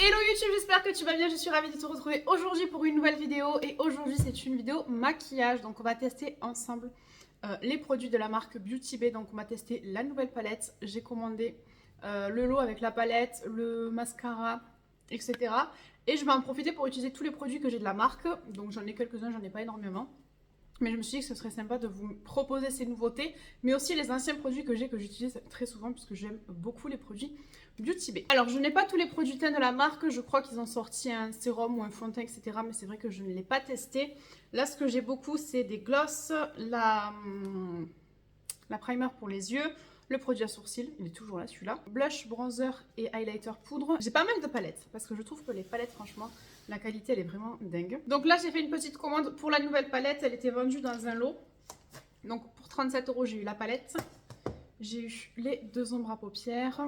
Hello YouTube, j'espère que tu vas bien, je suis ravie de te retrouver aujourd'hui pour une nouvelle vidéo. Et aujourd'hui c'est une vidéo maquillage, donc on va tester ensemble les produits de la marque Beauty Bay. Donc on va tester la nouvelle palette, j'ai commandé le lot avec la palette, le mascara, etc. Et je vais en profiter pour utiliser tous les produits que j'ai de la marque, donc j'en ai quelques-uns, j'en ai pas énormément. Mais je me suis dit que ce serait sympa de vous proposer ces nouveautés, mais aussi les anciens produits que j'ai, que j'utilise très souvent, puisque j'aime beaucoup les produits Beauty Bay. Alors, je n'ai pas tous les produits teints de la marque, je crois qu'ils ont sorti un sérum ou un fond de teint, etc. Mais c'est vrai que je ne l'ai pas testé. Là, ce que j'ai beaucoup, c'est des glosses, la primer pour les yeux, le produit à sourcils, il est toujours là celui-là, blush, bronzer et highlighter poudre. J'ai pas mal de palettes parce que je trouve que les palettes, franchement, la qualité elle est vraiment dingue. Donc là j'ai fait une petite commande pour la nouvelle palette, elle était vendue dans un lot. Donc pour 37 € j'ai eu la palette, j'ai eu les deux ombres à paupières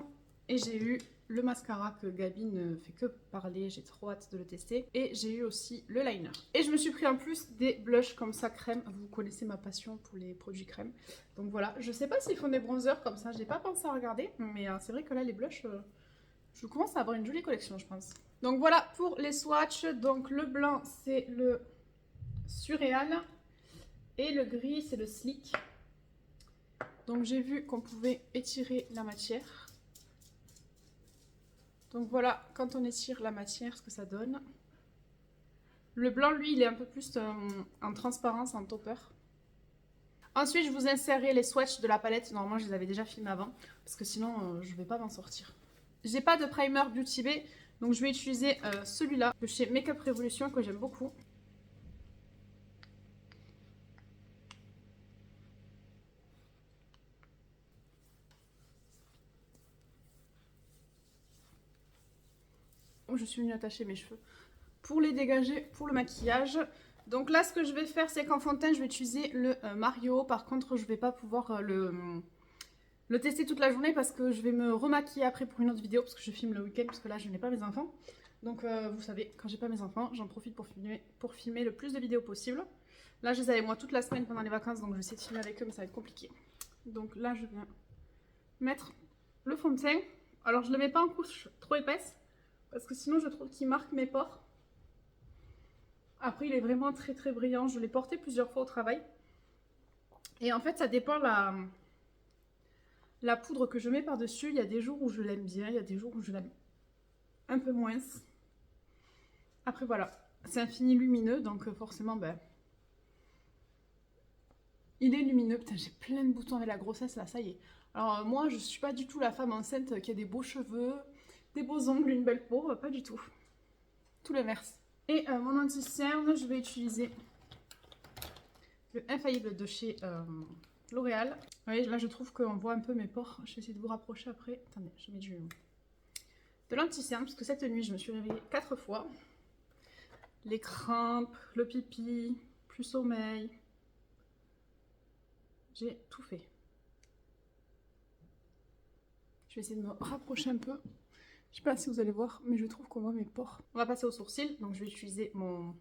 et j'ai eu le mascara que Gabi ne fait que parler, j'ai trop hâte de le tester. Et j'ai eu aussi le liner. Et je me suis pris en plus des blushs comme ça crème. Vous connaissez ma passion pour les produits crème. Donc voilà, je sais pas s'ils font des bronzers comme ça, j'ai pas pensé à regarder. Mais c'est vrai que là les blushs, je commence à avoir une jolie collection je pense. Donc voilà pour les swatchs. Donc le blanc c'est le Surreal et le gris c'est le Sleek. Donc j'ai vu qu'on pouvait étirer la matière. Donc voilà, quand on étire la matière, ce que ça donne. Le blanc, lui, il est un peu plus en transparence, en topper. Ensuite, je vous insérerai les swatchs de la palette. Normalement, je les avais déjà filmés avant, parce que sinon, je ne vais pas m'en sortir. J'ai pas de primer Beauty Bay, donc je vais utiliser celui-là, de chez Makeup Revolution, que j'aime beaucoup. Je suis venue attacher mes cheveux pour les dégager pour le maquillage. Donc là, ce que je vais faire, c'est qu'en fond de teint, je vais utiliser le Mario. Par contre, je vais pas pouvoir le tester toute la journée parce que je vais me remaquiller après pour une autre vidéo parce que je filme le week-end parce que là, je n'ai pas mes enfants. Donc vous savez, quand j'ai pas mes enfants, j'en profite pour filmer le plus de vidéos possible. Là, je les avais moi toute la semaine pendant les vacances, donc je vais essayer de filmer avec eux, mais ça va être compliqué. Donc là, je viens mettre le fond de teint. Alors, je le mets pas en couche trop épaisse parce que sinon, je trouve qu'il marque mes pores. Après, il est vraiment très très brillant. Je l'ai porté plusieurs fois au travail. Et en fait, ça dépend la poudre que je mets par-dessus. Il y a des jours où je l'aime bien, il y a des jours où je l'aime un peu moins. Après, voilà. C'est un fini lumineux, donc forcément, ben, il est lumineux. Putain, j'ai plein de boutons avec la grossesse, là, ça y est. Alors, moi, je suis pas du tout la femme enceinte qui a des beaux cheveux, des beaux ongles, une belle peau. Pas du tout. Tout l'inverse. Et mon anti-cerne, je vais utiliser le Infaillible de chez L'Oréal. Vous voyez, là je trouve qu'on voit un peu mes pores. Je vais essayer de vous rapprocher après. Attendez, je mets de l'anti-cerne parce que cette nuit je me suis réveillée 4 fois. Les crampes, le pipi, plus sommeil. J'ai tout fait. Je vais essayer de me rapprocher un peu. Je sais pas si vous allez voir, mais je trouve qu'on voit mes pores. On va passer aux sourcils. Donc je vais utiliser mon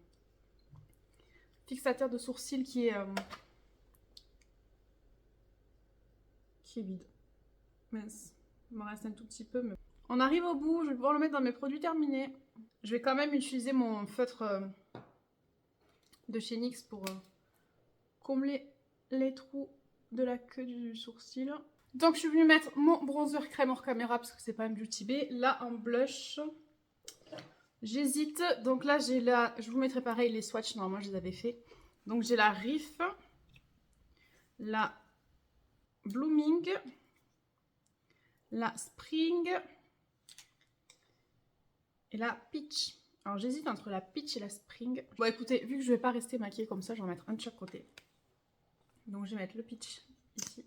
fixateur de sourcils qui est vide. Mince, il m'en reste un tout petit peu. Mais... On arrive au bout, je vais pouvoir le mettre dans mes produits terminés. Je vais quand même utiliser mon feutre de chez NYX pour combler les trous de la queue du sourcil. Donc je suis venue mettre mon bronzer crème hors caméra parce que c'est pas un Beauty Bay. Là en blush, j'hésite. Donc là j'ai la... Je vous mettrai pareil les swatchs, normalement je les avais fait. Donc j'ai la Riff, la Blooming, la Spring et la Peach. Alors j'hésite entre la Peach et la Spring. Bon écoutez, vu que je vais pas rester maquillée comme ça, je vais en mettre un de chaque côté. Donc je vais mettre le Peach ici.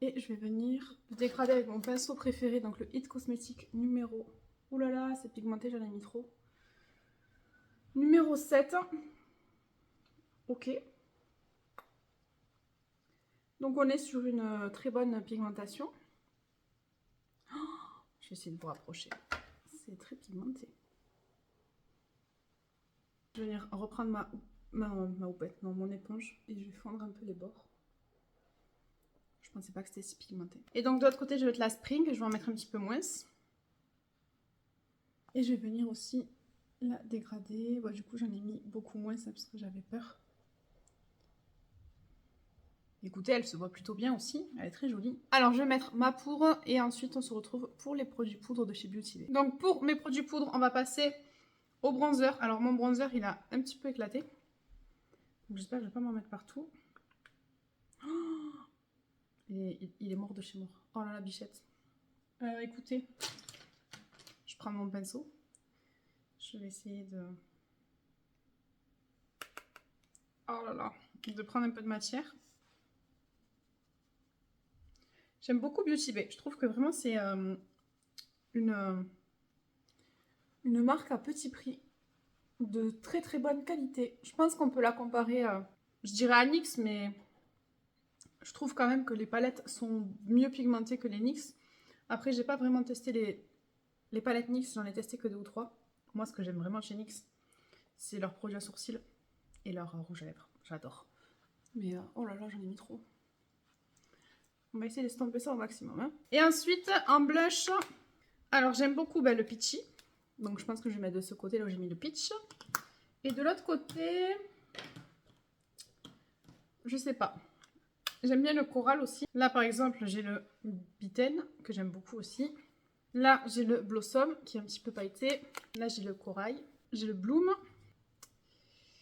Et je vais venir dégrader avec mon pinceau préféré, donc le Hit Cosmétique numéro... Ouh là là, c'est pigmenté, j'en ai mis trop. Numéro 7. Ok. Donc on est sur une très bonne pigmentation. Oh, je vais essayer de vous rapprocher. C'est très pigmenté. Je vais venir reprendre ma houppette, non, mon éponge, et je vais fondre un peu les bords. Je pensais pas que c'était si pigmenté. Et donc de l'autre côté, je vais mettre la Spring, je vais en mettre un petit peu moins. Et je vais venir aussi la dégrader. Bon, du coup, j'en ai mis beaucoup moins, ça, parce que j'avais peur. Écoutez, elle se voit plutôt bien aussi, elle est très jolie. Alors je vais mettre ma poudre et ensuite on se retrouve pour les produits poudre de chez Beauty Bay. Donc pour mes produits poudre, on va passer au bronzer. Alors mon bronzer, il a un petit peu éclaté. J'espère que je vais pas m'en mettre partout. Oh, il est mort de chez mort. Oh là la bichette. Écoutez, je prends mon pinceau. Je vais essayer de... Oh là là, de prendre un peu de matière. J'aime beaucoup Beauty Bay. Je trouve que vraiment c'est une marque à petit prix de très très bonne qualité. Je pense qu'on peut la comparer, je dirais à NYX, mais je trouve quand même que les palettes sont mieux pigmentées que les NYX. Après, j'ai pas vraiment testé les palettes NYX, j'en ai testé que 2 ou 3. Moi, ce que j'aime vraiment chez NYX, c'est leurs produits à sourcils et leur rouge à lèvres. J'adore. Mais oh là là, j'en ai mis trop. On va essayer d'estomper ça au maximum. Hein. Et ensuite, en blush, alors j'aime beaucoup le Peachy. Donc je pense que je vais mettre de ce côté là où j'ai mis le Peach. Et de l'autre côté, je sais pas. J'aime bien le coral aussi. Là par exemple, j'ai le Bitten que j'aime beaucoup aussi. Là, j'ai le Blossom qui est un petit peu pailleté. Là, j'ai le corail. J'ai le Bloom.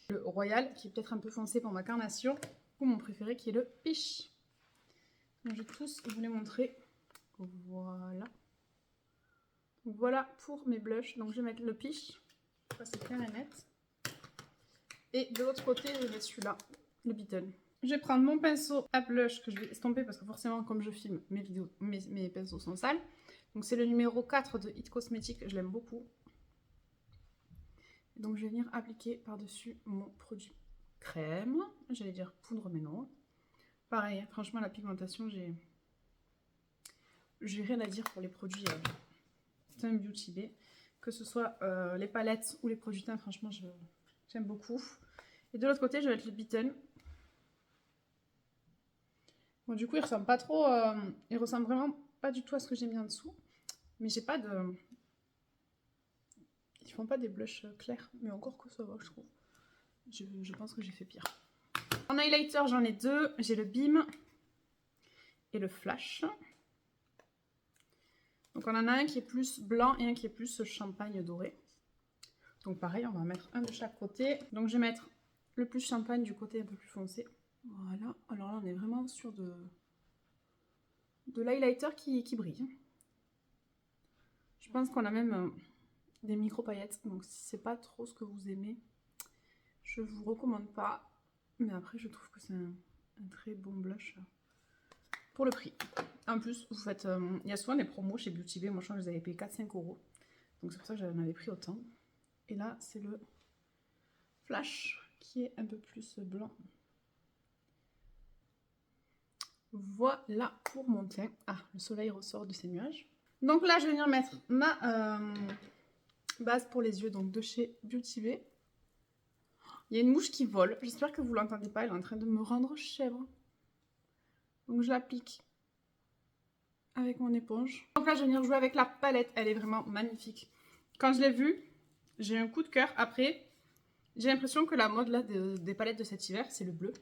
Le Royal qui est peut-être un peu foncé pour ma carnation. Ou mon préféré qui est le Peach. Donc, je vais tous vous les montrer. Voilà. Donc, voilà pour mes blushs. Donc je vais mettre le Peach. Ça c'est clair et net. Et de l'autre côté, je vais mettre celui-là, le Bitten. Je vais prendre mon pinceau à blush que je vais estomper parce que forcément, comme je filme, mes pinceaux sont sales. Donc c'est le numéro 4 de It Cosmetics, je l'aime beaucoup. Donc je vais venir appliquer par-dessus mon produit crème. J'allais dire poudre, mais non. Pareil, franchement, la pigmentation, j'ai rien à dire pour les produits teint Beauty Bay. Que ce soit les palettes ou les produits teint, franchement, j'aime beaucoup. Et de l'autre côté, je vais mettre le Bitten. Bon, du coup, il ressemble pas trop. Il ressemble vraiment pas du tout à ce que j'ai mis en dessous. Mais j'ai pas de. Ils font pas des blushs clairs. Mais encore que ça va, je trouve. Je pense que j'ai fait pire. En highlighter, j'en ai deux. J'ai le Beam et le Flash. Donc, on en a un qui est plus blanc et un qui est plus champagne doré. Donc, pareil, on va en mettre un de chaque côté. Donc, je vais mettre le plus champagne du côté un peu plus foncé. Voilà. Alors là, on est vraiment sur de l'highlighter qui brille. Je pense qu'on a même des micro paillettes. Donc, si c'est pas trop ce que vous aimez, je vous recommande pas. Mais après, je trouve que c'est un très bon blush pour le prix. En plus, vous faites, il y a souvent des promos chez Beauty Bay. Moi, je crois que je les avais payé 4-5 €. Donc, c'est pour ça que j'en avais pris autant. Et là, c'est le Flash qui est un peu plus blanc. Voilà pour mon teint. Ah, le soleil ressort de ces nuages. Donc là, je vais venir mettre ma base pour les yeux, donc de chez Beauty Bay. Il y a une mouche qui vole. J'espère que vous ne l'entendez pas. Elle est en train de me rendre chèvre. Donc je l'applique avec mon éponge. Donc là, je vais venir jouer avec la palette. Elle est vraiment magnifique. Quand je l'ai vue, j'ai eu un coup de cœur. Après, j'ai l'impression que la mode là des palettes de cet hiver, c'est le bleu.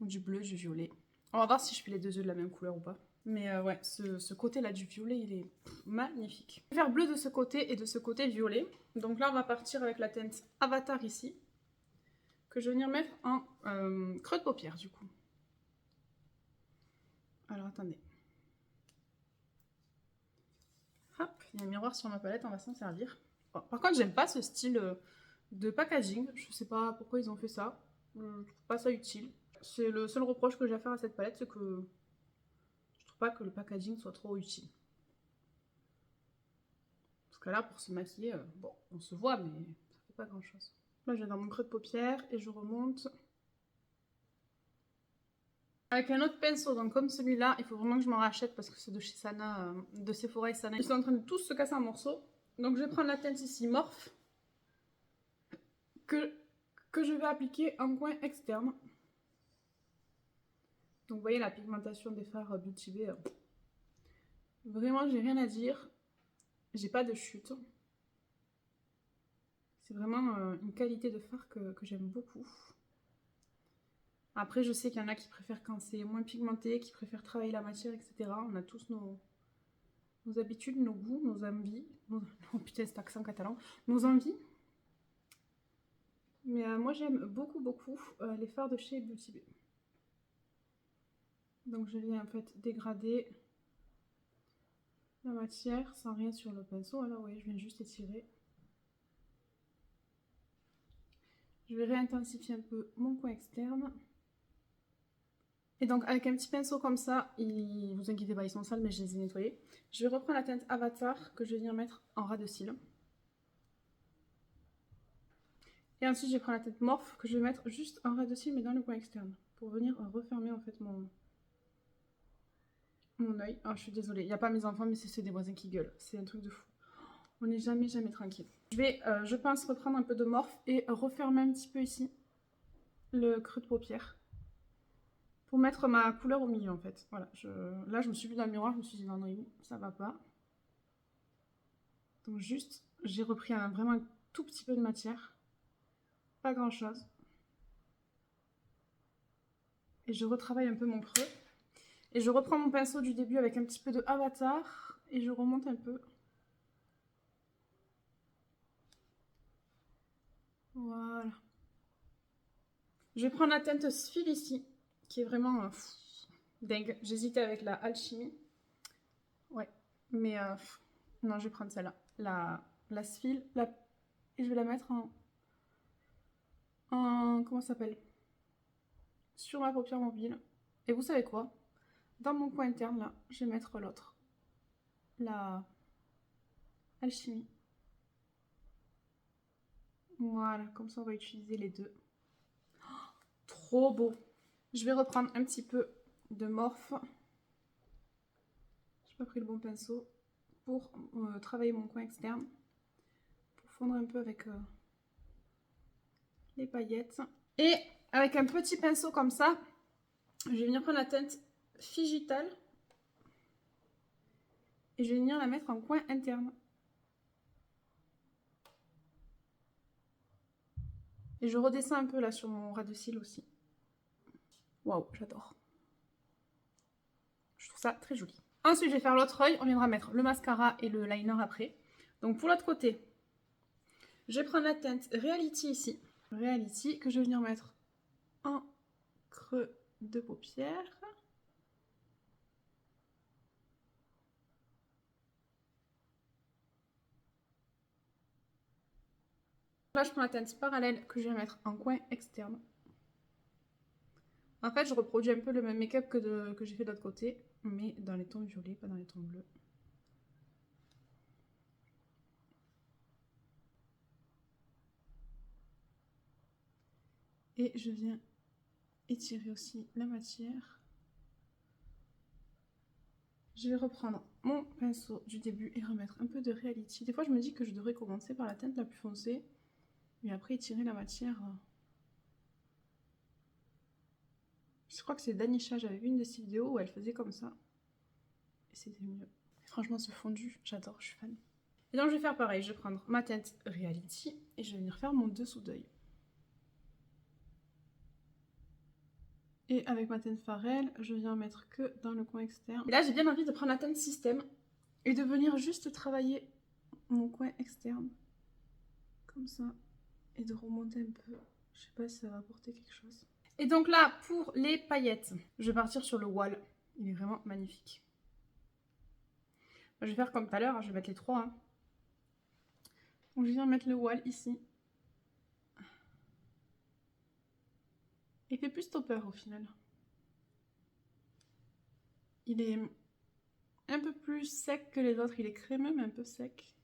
Donc du bleu, du violet. On va voir si je fais les deux yeux de la même couleur ou pas. Mais ouais, ce côté-là du violet, il est magnifique. Je vais faire bleu de ce côté et de ce côté violet. Donc là, on va partir avec la teinte Avatar ici. Que je vais venir mettre en creux de paupière du coup. Alors attendez. Hop, il y a un miroir sur ma palette, on va s'en servir. Bon, par contre, j'aime pas ce style de packaging. Je sais pas pourquoi ils ont fait ça. Je trouve pas ça utile. C'est le seul reproche que j'ai à faire à cette palette, c'est que je trouve pas que le packaging soit trop utile. Parce que là, pour se maquiller, bon, on se voit, mais ça fait pas grand chose. Là, je vais dans mon creux de paupière et je remonte. Avec un autre pinceau, donc comme celui-là, il faut vraiment que je m'en rachète parce que c'est de chez Sana, de Sephora et Sana. Ils sont en train de tous se casser en morceaux. Donc je vais prendre la teinte ici, Morphe, que je vais appliquer en coin externe. Donc vous voyez la pigmentation des fards Beauty Bay. Vraiment, j'ai rien à dire. J'ai pas de chute. C'est vraiment une qualité de fard que j'aime beaucoup. Après, je sais qu'il y en a qui préfèrent quand c'est moins pigmenté, qui préfèrent travailler la matière, etc. On a tous nos habitudes, nos goûts, nos envies. Oh putain, cet accent catalan. Nos envies. Mais moi, j'aime beaucoup, beaucoup les fards de chez Beauty Bay. Donc, je viens en fait dégrader la matière sans rien sur le pinceau. Alors, oui, je viens juste étirer. Je vais réintensifier un peu mon coin externe. Et donc avec un petit pinceau comme ça, vous inquiétez pas, ils sont sales mais je les ai nettoyés. Je vais reprendre la teinte Avatar que je vais venir mettre en ras de cils. Et ensuite je vais prendre la teinte Morph que je vais mettre juste en ras de cils mais dans le coin externe. Pour venir refermer en fait mon œil. Oh je suis désolée, il n'y a pas mes enfants mais c'est ceux des voisins qui gueulent. C'est un truc de fou. On n'est jamais tranquille. Je vais, je pense, reprendre un peu de Morph et refermer un petit peu ici le creux de paupière. Pour mettre ma couleur au milieu en fait. Voilà, là je me suis vue dans le miroir, je me suis dit non, non, ça va pas. Donc juste, j'ai repris vraiment un tout petit peu de matière. Pas grand chose. Et je retravaille un peu mon creux. Et je reprends mon pinceau du début avec un petit peu de Avatar. Et je remonte un peu. Voilà. Je vais prendre la teinte Sphile ici. Qui est vraiment dingue. J'hésitais avec la Alchimie. Ouais. Mais non, je vais prendre celle-là. La Sphile. Et je vais la mettre comment ça s'appelle, sur ma paupière mobile. Et vous savez quoi? Dans mon coin interne, là, je vais mettre l'autre. La Alchimie. Voilà, comme ça on va utiliser les deux. Oh, trop beau! Je vais reprendre un petit peu de Morph. J'ai pas pris le bon pinceau pour travailler mon coin externe. Pour fondre un peu avec les paillettes. Et avec un petit pinceau comme ça, je vais venir prendre la teinte Figital. Et je vais venir la mettre en coin interne. Et je redescends un peu là sur mon ras de cils aussi. Waouh, j'adore. Je trouve ça très joli. Ensuite, je vais faire l'autre œil. On viendra mettre le mascara et le liner après. Donc pour l'autre côté, je vais prendre la teinte Reality ici. Reality que je vais venir mettre en creux de paupière. Là, je prends la teinte Parallèle que je vais mettre en coin externe. En fait, je reproduis un peu le même make-up que j'ai fait de l'autre côté, mais dans les tons violets, pas dans les tons bleus. Et je viens étirer aussi la matière. Je vais reprendre mon pinceau du début et remettre un peu de Reality. Des fois, je me dis que je devrais commencer par la teinte la plus foncée, et après étirer la matière. Je crois que c'est Danisha, j'avais vu une de ses vidéos où elle faisait comme ça. Et c'était mieux. Et franchement, ce fondu, j'adore, je suis fan. Et donc, je vais faire pareil. Je vais prendre ma teinte Reality et je vais venir faire mon dessous d'œil. Et avec ma teinte Pharrell, je viens mettre que dans le coin externe. Et là, j'ai bien envie de prendre la teinte Système et de venir juste travailler mon coin externe. Comme ça. Et de remonter un peu. Je sais pas si ça va apporter quelque chose. Et donc là, pour les paillettes, je vais partir sur le Wall. Il est vraiment magnifique. Je vais faire comme tout à l'heure, je vais mettre les trois. Hein. Donc je viens mettre le Wall ici. Il fait plus stopper au final. Il est un peu plus sec que les autres. Il est crémeux mais un peu sec.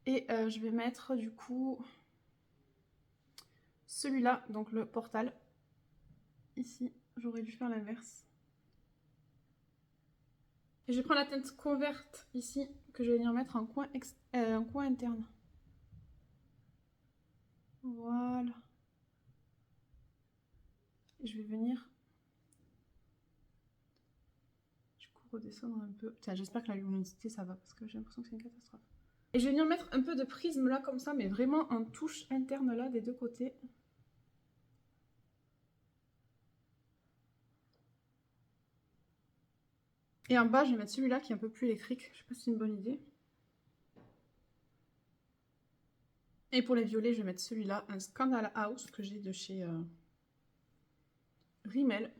Et je vais mettre du coup celui-là, donc le Portal. Ici, j'aurais dû faire l'inverse. Et je vais prendre la teinte Convert ici, que je vais venir mettre en coin interne. Voilà. Et je vais venir du coup redescendre un peu. Tiens, j'espère que la luminosité ça va parce que j'ai l'impression que c'est une catastrophe. Et je vais venir mettre un peu de prisme là comme ça, mais vraiment en touche interne là des deux côtés. Et en bas, je vais mettre celui-là qui est un peu plus électrique. Je sais pas si c'est une bonne idée. Et pour les violets, je vais mettre celui-là, un Scandal House que j'ai de chez Rimmel.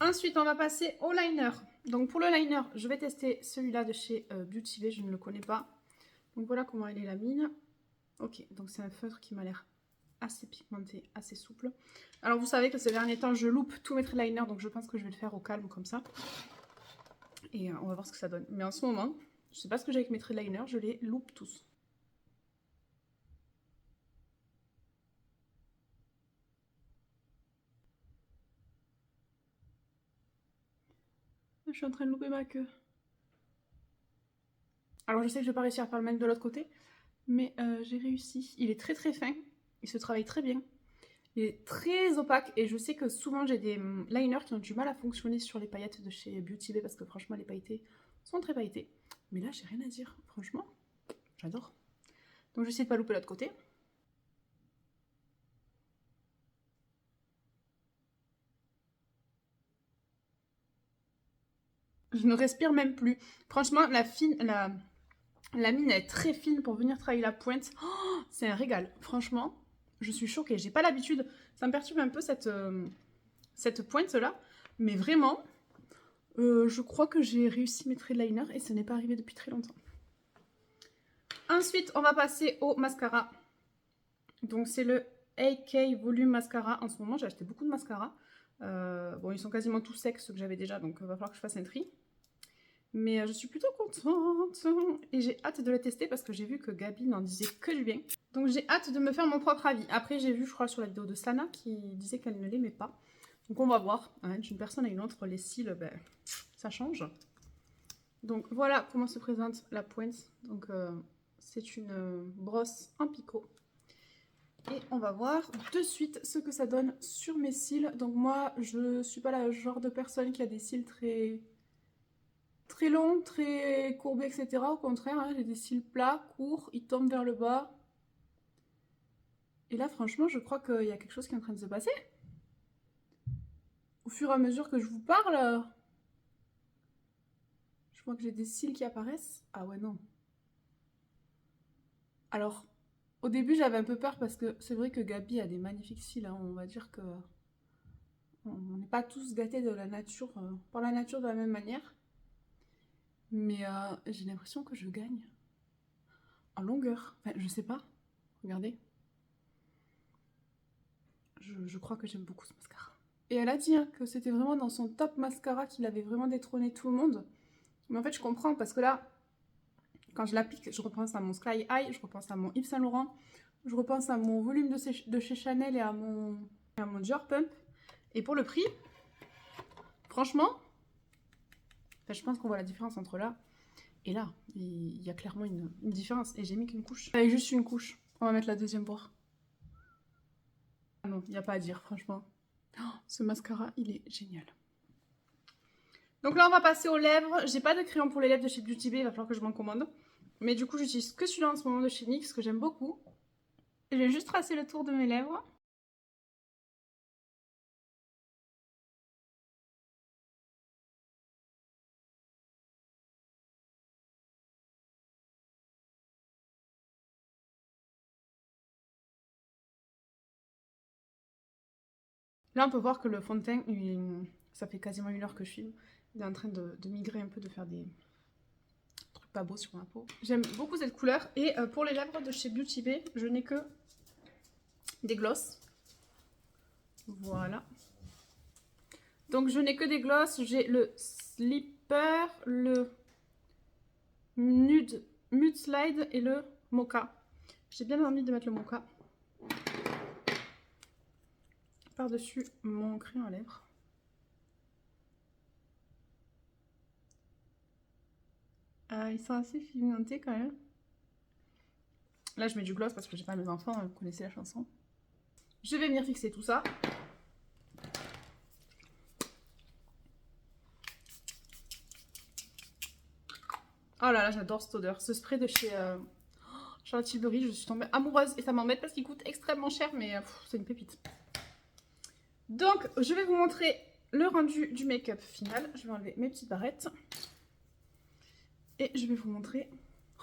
Ensuite, on va passer au liner. Donc pour le liner, je vais tester celui-là de chez Beauty Bay, je ne le connais pas. Donc voilà comment elle est la mine. Ok, donc c'est un feutre qui m'a l'air assez pigmenté, assez souple. Alors vous savez que ces derniers temps, je loupe tous mes traits liner, donc je pense que je vais le faire au calme comme ça. Et on va voir ce que ça donne. Mais en ce moment, je sais pas ce que j'ai avec mes traits liner, je les loupe tous. Je suis en train de louper ma queue. Alors je sais que je vais pas réussir à faire le même de l'autre côté, mais j'ai réussi. Il est très très fin, il se travaille très bien. Il est très opaque et je sais que souvent j'ai des liners qui ont du mal à fonctionner sur les paillettes de chez Beauty Bay parce que franchement les pailletés sont très pailletés. Mais là j'ai rien à dire, franchement, j'adore. Donc j'essaie de pas louper l'autre côté. Je ne respire même plus. Franchement, la mine est très fine pour venir travailler la pointe. Oh, c'est un régal. Franchement, je suis choquée. J'ai pas l'habitude. Ça me perturbe un peu cette pointe-là. Mais vraiment, je crois que j'ai réussi mes traits de liner et ça n'est pas arrivé depuis très longtemps. Ensuite, on va passer au mascara. Donc, c'est le AK Volume Mascara. En ce moment, j'ai acheté beaucoup de mascara. Bon, ils sont quasiment tous secs, ceux que j'avais déjà, donc il va falloir que je fasse un tri. Mais je suis plutôt contente et j'ai hâte de le tester parce que j'ai vu que Gabi n'en disait que du bien. Donc j'ai hâte de me faire mon propre avis. Après j'ai vu je crois sur la vidéo de Sana qui disait qu'elle ne l'aimait pas. Donc on va voir, hein, d'une personne à une autre, les cils, ben, ça change. Donc voilà comment se présente la pointe. Donc c'est une brosse en picot. Et on va voir de suite ce que ça donne sur mes cils. Donc moi je suis pas la genre de personne qui a des cils très long, très courbé, etc. Au contraire, hein, j'ai des cils plats, courts, ils tombent vers le bas. Et là, franchement, je crois qu'il y a quelque chose qui est en train de se passer. Au fur et à mesure que je vous parle, je vois que j'ai des cils qui apparaissent. Ah ouais, non. Alors, au début, j'avais un peu peur parce que c'est vrai que Gabi a des magnifiques cils. Hein. On va dire que on n'est pas tous gâtés de la nature, par la nature de la même manière. Mais j'ai l'impression que je gagne en longueur. Enfin, je sais pas. Regardez. Je crois que j'aime beaucoup ce mascara. Et elle a dit hein, que c'était vraiment dans son top mascara qu'il avait vraiment détrôné tout le monde. Mais en fait, je comprends parce que là, quand je l'applique, je repense à mon Sky High, je repense à mon Yves Saint Laurent, je repense à mon volume de chez Chanel et à mon Dior Pump. Et pour le prix, franchement, enfin, je pense qu'on voit la différence entre là et là. Il y a clairement une différence. Et j'ai mis qu'une couche. Avec juste une couche. On va mettre la deuxième pour. Ah non, il n'y a pas à dire, franchement. Oh, ce mascara, il est génial. Donc là, on va passer aux lèvres. J'ai pas de crayon pour les lèvres de chez Beauty Bay, il va falloir que je m'en commande. Mais du coup, j'utilise que celui-là en ce moment de chez NYX, que j'aime beaucoup. Et je vais juste tracer le tour de mes lèvres. Là, on peut voir que le fond de teint, ça fait quasiment 1 heure que je filme. Il est en train de migrer un peu, de faire des trucs pas beaux sur ma peau. J'aime beaucoup cette couleur. Et pour les lèvres de chez Beauty Bay, je n'ai que des glosses. Voilà. Donc je n'ai que des glosses. J'ai le Slipper, le Nude Slide et le Mocha. J'ai bien envie de mettre le Mocha par-dessus mon crayon à lèvres. Ils sont assez pigmentés quand même. Là, je mets du gloss parce que j'ai pas mes enfants, vous connaissez la chanson. Je vais venir fixer tout ça. là là, j'adore cette odeur. Ce spray de chez Charlotte Tilbury, je suis tombée amoureuse et ça m'embête parce qu'il coûte extrêmement cher, mais c'est une pépite. Donc, je vais vous montrer le rendu du make-up final. Je vais enlever mes petites barrettes. Et je vais vous montrer...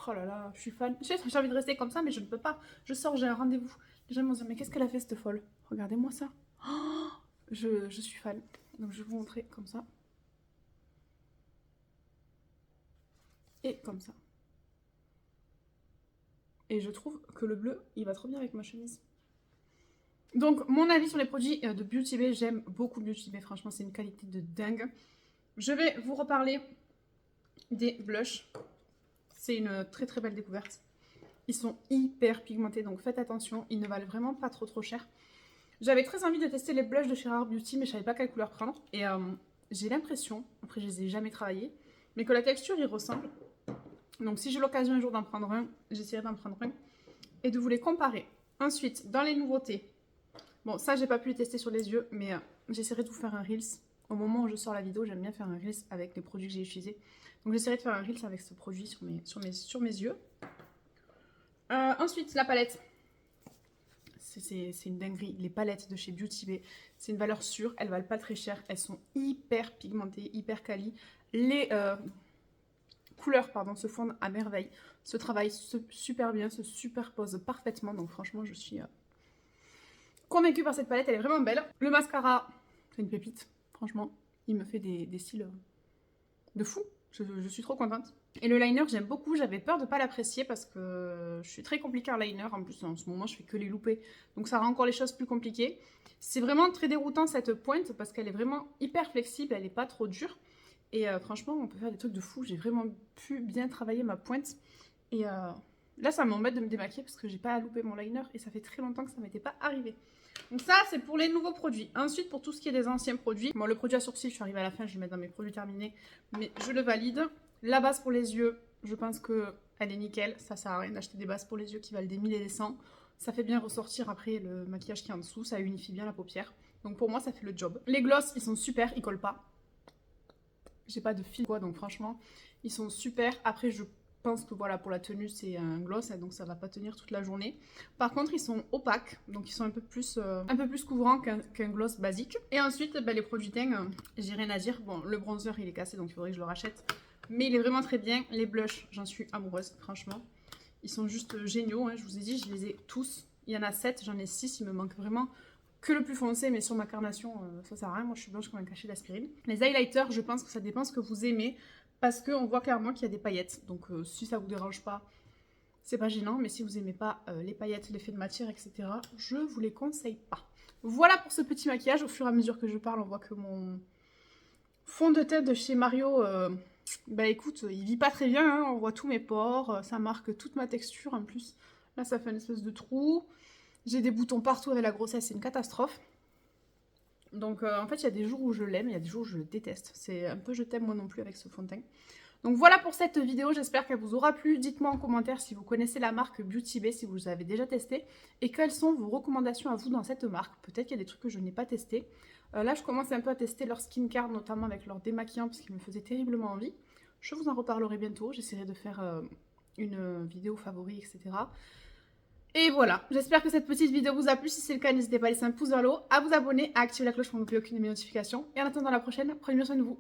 Oh là là, je suis fan. J'ai envie de rester comme ça, mais je ne peux pas. Je sors, j'ai un rendez-vous. Les gens vont se dire, mais qu'est-ce qu'elle a fait cette folle? Regardez-moi ça. Oh, je suis fan. Donc, je vais vous montrer comme ça. Et comme ça. Et je trouve que le bleu, il va trop bien avec ma chemise. Donc, mon avis sur les produits de Beauty Bay, j'aime beaucoup Beauty Bay. Franchement, c'est une qualité de dingue. Je vais vous reparler des blushs. C'est une très très belle découverte. Ils sont hyper pigmentés, donc faites attention. Ils ne valent vraiment pas trop cher. J'avais très envie de tester les blushs de chez Rare Beauty, mais je savais pas quelle couleur prendre. Et j'ai l'impression, après je les ai jamais travaillés, mais que la texture y ressemble. Donc si j'ai l'occasion un jour d'en prendre un, j'essaierai d'en prendre un et de vous les comparer. Ensuite, dans les nouveautés, bon ça j'ai pas pu les tester sur les yeux, mais j'essaierai de vous faire un Reels. Au moment où je sors la vidéo, j'aime bien faire un Reels avec les produits que j'ai utilisés. Donc j'essaierai de faire un Reels avec ce produit sur mes yeux. Ensuite, la palette. C'est une dinguerie. Les palettes de chez Beauty Bay, c'est une valeur sûre. Elles valent pas très cher. Elles sont hyper pigmentées, hyper quali. Les couleurs se fondent à merveille. Se travaillent super bien, se superposent parfaitement. Donc franchement, je suis convaincue par cette palette. Elle est vraiment belle. Le mascara, c'est une pépite. Franchement, il me fait des cils de fou. Je suis trop contente. Et le liner, j'aime beaucoup. J'avais peur de ne pas l'apprécier parce que je suis très compliquée en liner. En plus, en ce moment, je fais que les louper. Donc, ça rend encore les choses plus compliquées. C'est vraiment très déroutant cette pointe parce qu'elle est vraiment hyper flexible. Elle n'est pas trop dure. Et franchement, on peut faire des trucs de fou. J'ai vraiment pu bien travailler ma pointe. Et là, ça m'embête de me démaquiller parce que j'ai pas à louper mon liner. Et ça fait très longtemps que ça m'était pas arrivé. Donc ça, c'est pour les nouveaux produits. Ensuite, pour tout ce qui est des anciens produits. Bon, le produit à sourcils, je suis arrivée à la fin. Je vais le mettre dans mes produits terminés. Mais je le valide. La base pour les yeux, je pense qu'elle est nickel. Ça sert à rien d'acheter des bases pour les yeux qui valent des 1000 et des 100. Ça fait bien ressortir après le maquillage qui est en dessous. Ça unifie bien la paupière. Donc pour moi, ça fait le job. Les gloss, ils sont super. Ils collent pas. J'ai pas de fil quoi. Donc franchement, ils sont super. Après, je pense que voilà, pour la tenue, c'est un gloss. Donc ça va pas tenir toute la journée. Par contre, ils sont opaques. Donc ils sont un peu plus couvrants qu'un gloss basique. Et ensuite, les produits teint, j'ai rien à dire. Bon, le bronzer, il est cassé. Donc il faudrait que je le rachète. Mais il est vraiment très bien. Les blushs, j'en suis amoureuse, franchement. Ils sont juste géniaux. Hein. Je vous ai dit, je les ai tous. Il y en a 7, j'en ai 6. Il me manque vraiment que le plus foncé. Mais sur ma carnation, ça sert à rien. Moi, je suis blanche comme un cachet d'aspirine. Les highlighters, je pense que ça dépend ce que vous aimez. Parce qu'on voit clairement qu'il y a des paillettes. Donc, si ça vous dérange pas, c'est pas gênant. Mais si vous aimez pas les paillettes, l'effet de matière, etc., je vous les conseille pas. Voilà pour ce petit maquillage. Au fur et à mesure que je parle, on voit que mon fond de teint de chez Mario... bah écoute, il vit pas très bien, hein. On voit tous mes pores, ça marque toute ma texture en plus. Là, ça fait une espèce de trou. J'ai des boutons partout avec la grossesse, c'est une catastrophe. Donc en fait, il y a des jours où je l'aime, il y a des jours où je le déteste. C'est un peu je t'aime moi non plus avec ce fond de teint. Donc voilà pour cette vidéo, j'espère qu'elle vous aura plu. Dites-moi en commentaire si vous connaissez la marque Beauty Bay, si vous avez déjà testé. Et quelles sont vos recommandations à vous dans cette marque. Peut-être qu'il y a des trucs que je n'ai pas testés. Là, je commence un peu à tester leur skincare, notamment avec leur démaquillant, parce qu'ils me faisaient terriblement envie. Je vous en reparlerai bientôt. J'essaierai de faire une vidéo favori, etc. Et voilà, j'espère que cette petite vidéo vous a plu. Si c'est le cas, n'hésitez pas à laisser un pouce vers le haut, à vous abonner, à activer la cloche pour ne louper aucune de mes notifications. Et en attendant la prochaine, prenez bien soin de vous.